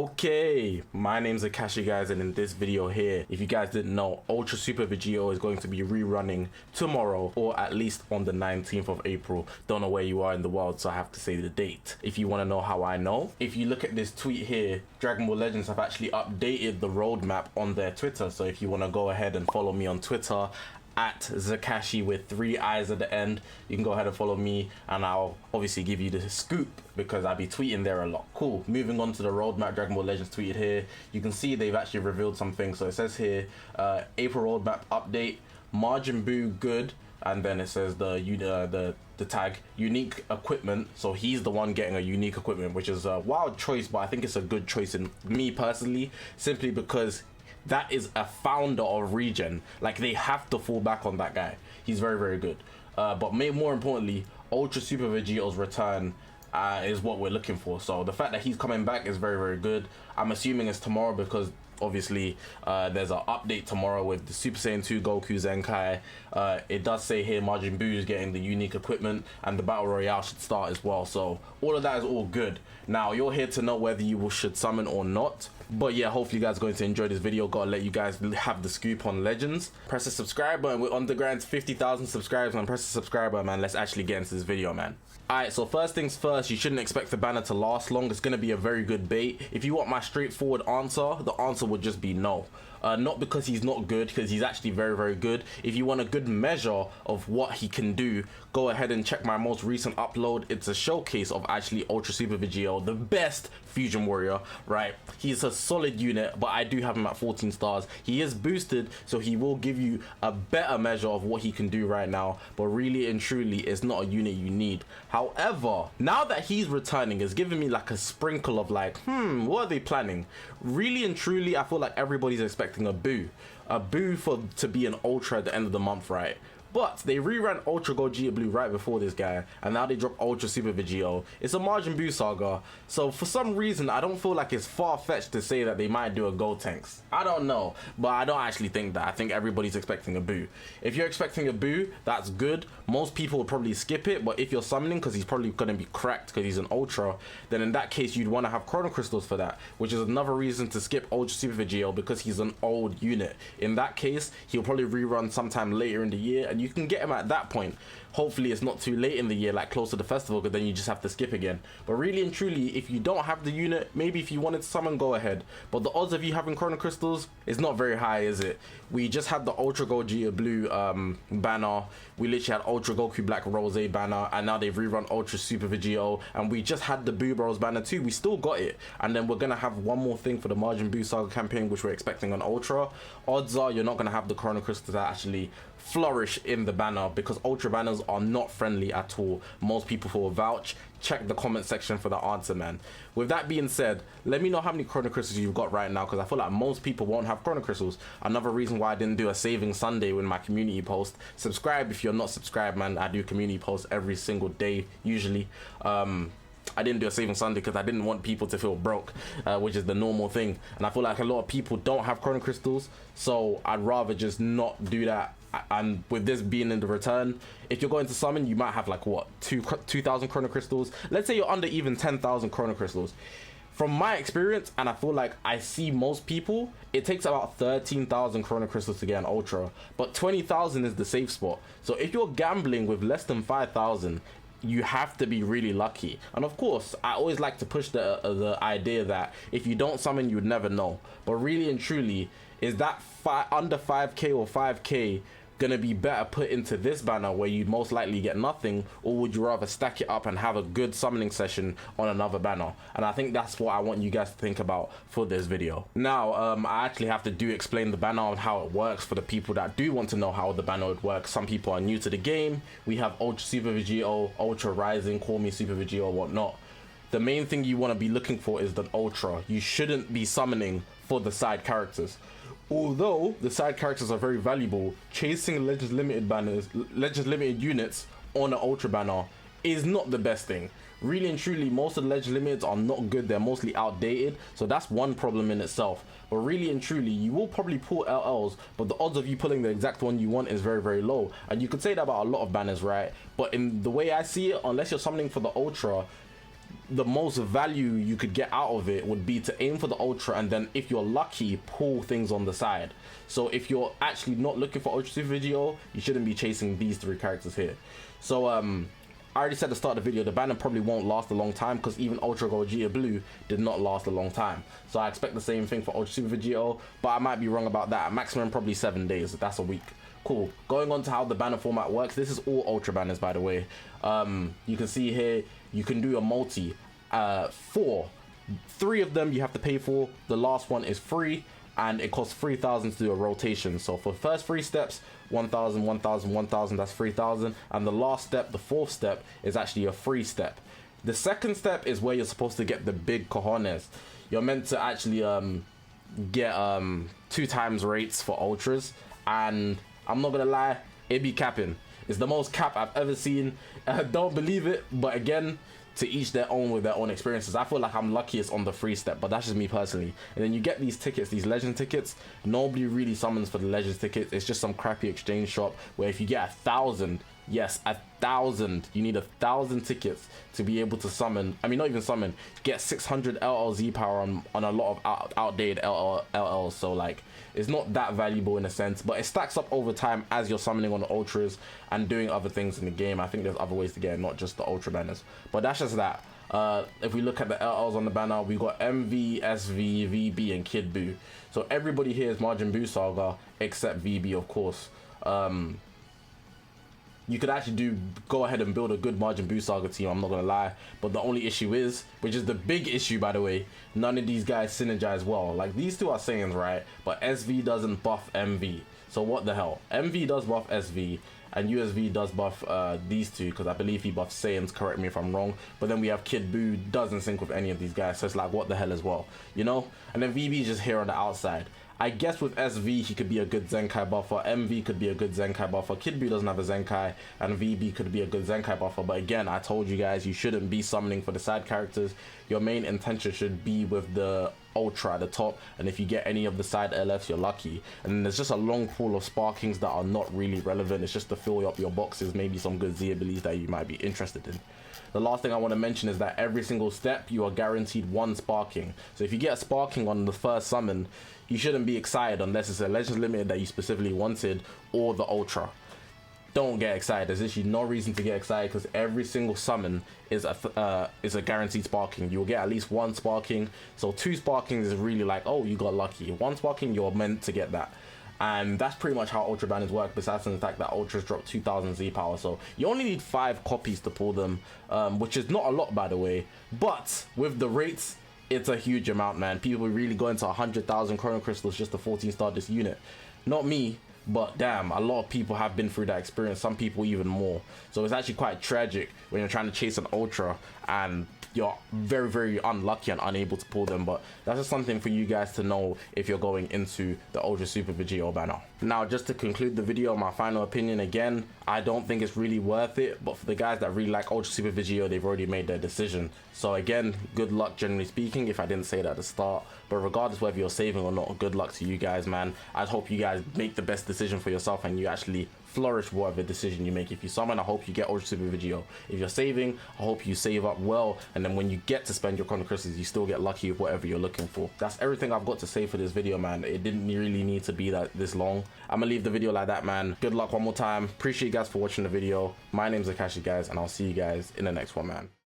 Okay, my name's Zakashi, guys, and in this video here, if you guys didn't know, Ultra Super VEGITO is going to be rerunning tomorrow, or at least on the 19th of April. Don't know where you are in the world, so I have to say the date. If you want to know how I know, if you look at this tweet here, Dragon Ball Legends have actually updated the roadmap on their Twitter. So if you want to go ahead and follow me on Twitter, at Zakashi with 3 eyes at the end, you can go ahead and follow me, and I'll obviously give you the scoop because I'll be tweeting there a lot. Cool. Moving on to the roadmap, Dragon Ball Legends tweeted here. You can see they've actually revealed something. So it says here, April roadmap update, Majin Buu good, and then it says the tag unique equipment. So he's the one getting a unique equipment, which is a wild choice, but I think it's a good choice in me personally, simply because that is a founder of Regen. Like, they have to fall back on that guy. He's very, very good. But more importantly, Ultra Super VEGITO's return is what we're looking for. So the fact that he's coming back is very, very good. I'm assuming it's tomorrow because obviously there's an update tomorrow with the Super Saiyan 2 Goku Zenkai. It does say here Majin Buu is getting the unique equipment, and the Battle Royale should start as well. So all of that is all good. Now you're here to know whether you should summon or not. But yeah, hopefully you guys are going to enjoy this video. Gotta let you guys have the scoop on Legends. Press the subscribe button. We're on the grind to 50,000 subscribers, man. Press the subscribe button, man. Let's actually get into this video, man. Alright, so first things first, you shouldn't expect the banner to last long. It's going to be a very good bait. If you want my straightforward answer, the answer would just be no. Not because he's not good, because he's actually very, very good. If you want a good measure of what he can do, go ahead and check my most recent upload. It's a showcase of actually Ultra Super VEGITO, the best fusion warrior, right? He's a solid unit, but I do have him at 14 stars. He is boosted, so he will give you a better measure of what he can do right now, but really and truly, it's not a unit you need. However, now that he's returning, it's giving me like a sprinkle of like, what are they planning? Really and truly, I feel like everybody's expecting a Buu to be an Ultra at the end of the month, right? But they reran Ultra Gogeta Blue right before this guy, and now they drop Ultra Super VEGITO. It's a Majin Buu saga, so for some reason I don't feel like it's far-fetched to say that they might do a Gotenks. I don't know, but I don't actually think that. I think everybody's expecting a Buu. If you're expecting a Buu, that's good. Most people would probably skip it, but if you're summoning, because he's probably going to be cracked because he's an Ultra, then in that case you'd want to have Chrono Crystals for that, which is another reason to skip Ultra Super VEGITO, because he's an old unit. In that case, he'll probably rerun sometime later in the year, and you can get him at that point. Hopefully it's not too late in the year, like close to the festival, because then you just have to skip again. But really and truly, if you don't have the unit, maybe if you wanted to summon, go ahead. But the odds of you having Chrono Crystals is not very high, is it? We just had the Ultra Gogeta Blue banner. We literally had Ultra Goku Black Rose banner, and now they've rerun Ultra Super VEGITO, and we just had the Buu Bros banner too. We still got it, and then we're gonna have one more thing for the Majin Buu Saga campaign, which we're expecting on Ultra. Odds are you're not gonna have the Chrono Crystals that actually flourish in the banner, because Ultra banners are not friendly at all. Most people will vouch. Check the comment section for the answer, man. With that being said, let me know how many Chrono Crystals you've got right now, because I feel like most people won't have Chrono Crystals. Another reason why I didn't do a Saving Sunday with my community post. Subscribe if you're not subscribed, man. I do community posts every single day usually. I didn't do a Saving Sunday because I didn't want people to feel broke, which is the normal thing, and I feel like a lot of people don't have Chrono Crystals, so I'd rather just not do that. And with this being in the return, if you're going to summon, you might have like what, 2,000 Chrono Crystals. Let's say you're under even 10,000 Chrono Crystals. From my experience, and I feel like I see most people, it takes about 13,000 Chrono Crystals to get an Ultra, but 20,000 is the safe spot. So if you're gambling with less than 5,000, you have to be really lucky. And of course, I always like to push the idea that if you don't summon, you would never know. But really and truly, is that under 5k or 5k gonna be better put into this banner where you'd most likely get nothing, or would you rather stack it up and have a good summoning session on another banner? And I think that's what I want you guys to think about for this video. Now I actually have to explain the banner and how it works for the people that do want to know how the banner would work. Some people are new to the game. We have Ultra Super VEGITO, Ultra Rising, call me Super VEGITO, whatnot. The main thing you want to be looking for is the Ultra. You shouldn't be summoning for the side characters. Although the side characters are very valuable, chasing Legends Limited units on an Ultra banner is not the best thing. Really and truly, most of the Legends Limiteds are not good. They're mostly outdated, so that's one problem in itself. But really and truly, you will probably pull LLs, but the odds of you pulling the exact one you want is very, very low. And you could say that about a lot of banners, right? But in the way I see it, unless you're summoning for the Ultra, the most value you could get out of it would be to aim for the ultra, and then if you're lucky, pull things on the side. So if you're actually not looking for ultra super VGO, you shouldn't be chasing these 3 characters here. So I already said at the start of the video, the banner probably won't last a long time, because even Ultra Gold Vegeta Blue did not last a long time. So I expect the same thing for Ultra Super VGO, but I might be wrong about that. Maximum probably 7 days. That's a week. Cool. Going on to how the banner format works. This is all Ultra banners, by the way. You can see here, you can do a multi. 3 of them you have to pay for. The last one is free, and it costs 3,000 to do a rotation. So for the first 3 steps, 1,000, 1,000, 1,000, that's 3,000. And the last step, the 4th step, is actually a free step. The 2nd step is where you're supposed to get the big cojones. You're meant to actually get 2 times rates for ultras, and I'm not gonna lie, it be capping. It's the most cap I've ever seen. Don't believe it, but again, to each their own with their own experiences. I feel like I'm luckiest on the free step, but that's just me personally. And then you get these tickets, these legend tickets. Nobody really summons for the legends tickets. It's just some crappy exchange shop where if you get 1,000, yes, 1,000, you need 1,000 tickets to be able to summon. I mean, not even summon, get 600 LLZ power on a lot of outdated LLs. So like, it's not that valuable in a sense, but it stacks up over time as you're summoning on the ultras and doing other things in the game. I think there's other ways to get it, not just the ultra banners, but that's just that. If we look at the LLs on the banner, we got MV, SV, VB, and Kid Buu. So everybody here is Majin Buu Saga except VB, of course. You could actually go ahead and build a good Majin Buu Saga team, I'm not gonna lie. But the only issue is, which is the big issue by the way, none of these guys synergize well. Like, these 2 are Saiyans, right? But SV doesn't buff MV. So what the hell? MV does buff SV, and USV does buff these 2, because I believe he buffs Saiyans, correct me if I'm wrong. But then we have Kid Buu, doesn't sync with any of these guys, so it's like, what the hell as well, you know? And then VB is just here on the outside. I guess with SV, he could be a good Zenkai buffer. MV could be a good Zenkai buffer. Kid Buu doesn't have a Zenkai, and VB could be a good Zenkai buffer. But again, I told you guys, you shouldn't be summoning for the side characters. Your main intention should be with the ultra at the top, and if you get any of the side LFs, you're lucky. And then there's just a long pool of sparkings that are not really relevant. It's just to fill up your boxes, maybe some good Z abilities that you might be interested in. The last thing I want to mention is that every single step you are guaranteed 1 sparking. So if you get a sparking on the first summon, you shouldn't be excited unless it's a Legends Limited that you specifically wanted, or the ultra. Don't get excited. There's actually no reason to get excited, because every single summon is a guaranteed sparking. You'll get at least 1 sparking. So 2 sparkings is really like, oh, you got lucky. 1 sparking, you're meant to get that. And that's pretty much how ultra banners work, besides the fact that ultras drop 2,000 Z power. So you only need 5 copies to pull them, which is not a lot, by the way. But with the rates, it's a huge amount, man. People really go into 100,000 chrono crystals just to 14-star this unit. Not me, but damn, a lot of people have been through that experience. Some people even more. So it's actually quite tragic when you're trying to chase an ultra and you're very, very unlucky and unable to pull them. But that's just something for you guys to know if you're going into the Ultra Super VEGITO banner. Now, just to conclude the video, my final opinion, again, I don't think it's really worth it, but for the guys that really like Ultra Super VEGITO, they've already made their decision. So again, good luck generally speaking, if I didn't say that at the start. But regardless whether you're saving or not, good luck to you guys, man. I hope you guys make the best decision for yourself and you actually flourish whatever decision you make. If you summon, I hope you get Ultra Super VEGITO. If you're saving, I hope you save up well, and then when you get to spend your chrono crystals, you still get lucky with whatever you're looking for. That's everything I've got to say for this video, man. It didn't really need to be this long. I'm gonna leave the video like that, man. Good luck one more time. Appreciate you guys for watching the video. My name's Zakashi, guys, and I'll see you guys in the next one, man.